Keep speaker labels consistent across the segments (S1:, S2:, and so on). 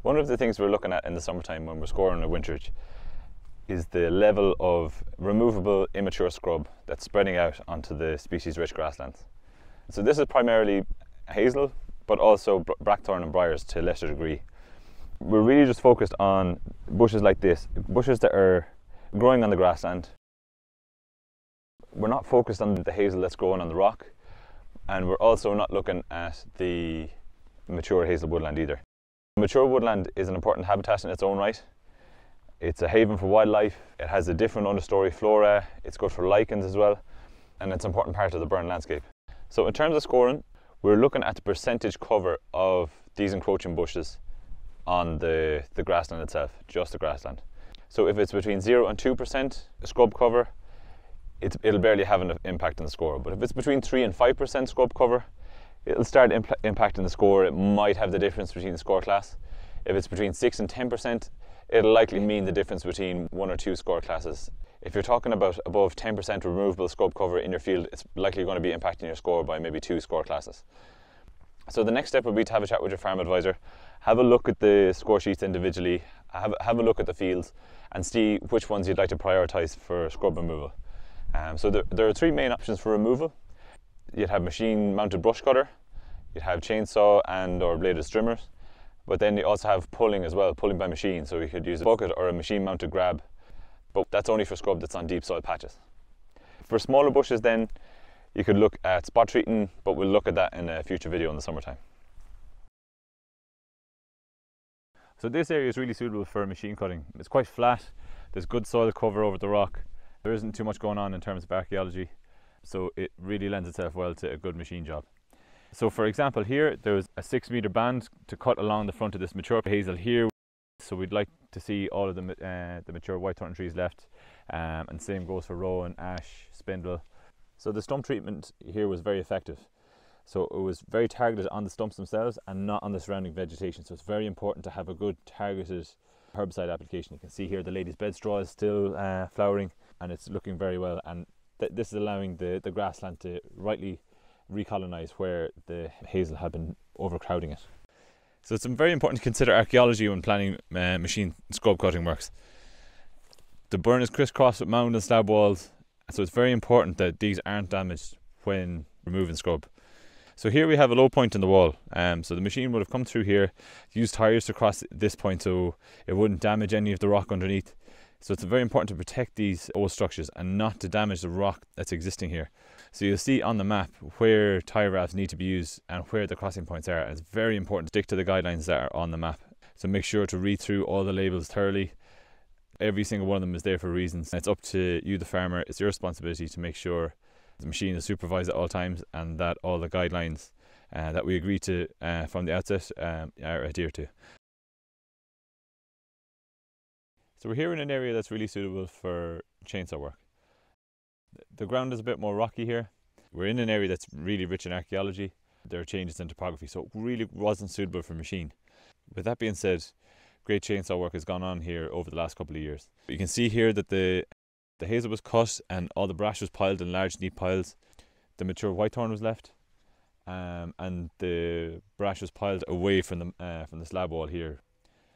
S1: One of the things we're looking at in the summertime when we're scoring a winterage is the level of removable immature scrub that's spreading out onto the species-rich grasslands. So this is primarily hazel, but also blackthorn and briars to a lesser degree. We're really just focused on bushes like this, bushes that are growing on the grassland. We're not focused on the hazel that's growing on the rock, and we're also not looking at the mature hazel woodland either. Mature woodland is an important habitat in its own right. It's a haven for wildlife, it has a different understory flora, it's good for lichens as well, and it's an important part of the Burren landscape. So in terms of scoring, we're looking at the percentage cover of these encroaching bushes on the grassland itself, just the grassland. So if it's between 0 and 2% scrub cover, it'll barely have an impact on the score. But if it's between 3 and 5% scrub cover, it'll start impacting the score. It might have the difference between the score class. If it's between 6 and 10%, it'll likely mean the difference between 1 or 2 score classes. If you're talking about above 10% removable scrub cover in your field, it's likely going to be impacting your score by maybe 2 score classes. So the next step would be to have a chat with your farm advisor, have a look at the score sheets individually, have a look at the fields and see which ones you'd like to prioritise for scrub removal. So there are 3 main options for removal. You'd have machine mounted brush cutter, you'd have chainsaw and or bladed trimmers, but then you also have pulling as well, pulling by machine, so you could use a bucket or a machine mounted grab, but that's only for scrub that's on deep soil patches. For smaller bushes then, you could look at spot treating, but we'll look at that in a future video in the summertime. So this area is really suitable for machine cutting. It's quite flat, there's good soil cover over the rock, there isn't too much going on in terms of archaeology, so it really lends itself well to a good machine job. So for example here, there was a 6-metre band to cut along the front of this mature hazel here, so we'd like to see all of the mature whitethorn trees left, and same goes for rowan, ash, spindle. So the stump treatment here was very effective. So it was very targeted on the stumps themselves and not on the surrounding vegetation. So it's very important to have a good targeted herbicide application. You can see here the lady's bed straw is still flowering and it's looking very well. And this is allowing the grassland to rightly recolonise where the hazel had been overcrowding it. So it's very important to consider archaeology when planning machine scrub cutting works. The burn is crisscrossed with mound and slab walls, so it's very important that these aren't damaged when removing scrub. So here we have a low point in the wall, so the machine would have come through here, used tyres to cross this point so it wouldn't damage any of the rock underneath. So it's very important to protect these old structures and not to damage the rock that's existing here. So you'll see on the map where tyre rafts need to be used and where the crossing points are. And it's very important to stick to the guidelines that are on the map. So make sure to read through all the labels thoroughly. Every single one of them is there for reasons. It's up to you, the farmer. It's your responsibility to make sure the machine is supervised at all times and that all the guidelines that we agree to from the outset are adhered to. So we're here in an area that's really suitable for chainsaw work. The ground is a bit more rocky here. We're in an area that's really rich in archaeology. There are changes in topography, so it really wasn't suitable for machine. With that being said, great chainsaw work has gone on here over the last couple of years. You can see here that the hazel was cut and all the brash was piled in large neat piles. The mature whitethorn was left, and the brash was piled away from the slab wall here.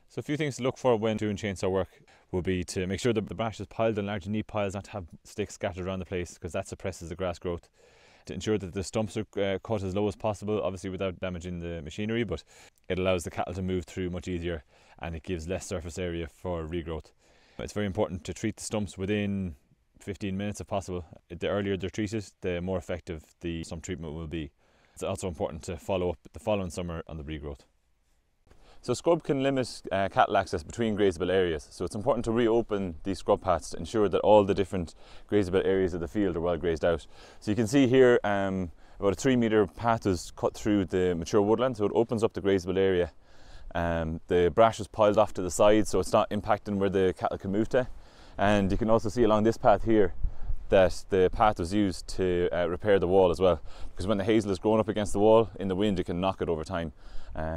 S1: So a few things to look for when doing chainsaw work will be to make sure that the brash is piled in large neat piles, not to have sticks scattered around the place because that suppresses the grass growth. To ensure that the stumps are cut as low as possible, obviously without damaging the machinery, but it allows the cattle to move through much easier and it gives less surface area for regrowth. It's very important to treat the stumps within 15 minutes if possible. The earlier they're treated, the more effective the stump treatment will be. It's also important to follow up the following summer on the regrowth. So scrub can limit cattle access between grazeable areas, so it's important to reopen these scrub paths to ensure that all the different grazeable areas of the field are well grazed out. So you can see here about a 3-metre path is cut through the mature woodland, so it opens up the grazeable area. The brash is piled off to the side so it's not impacting where the cattle can move to. And you can also see along this path here that the path was used to repair the wall as well, because when the hazel is growing up against the wall in the wind it can knock it over time.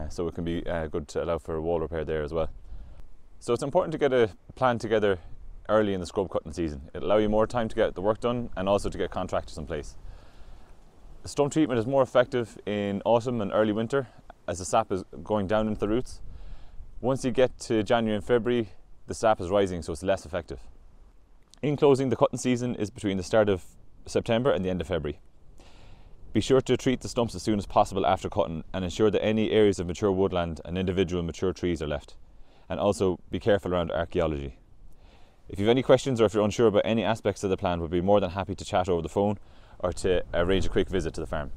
S1: So it can be good to allow for wall repair there as well. So it's important to get a plan together early in the scrub cutting season. It'll allow you more time to get the work done and also to get contractors in place. The stump treatment is more effective in autumn and early winter as the sap is going down into the roots. Once you get to January and February, the sap is rising, so it's less effective. In closing, the cutting season is between the start of September and the end of February. Be sure to treat the stumps as soon as possible after cutting and ensure that any areas of mature woodland and individual mature trees are left. And also be careful around archaeology. If you have any questions or if you're unsure about any aspects of the plan, we'll be more than happy to chat over the phone or to arrange a quick visit to the farm.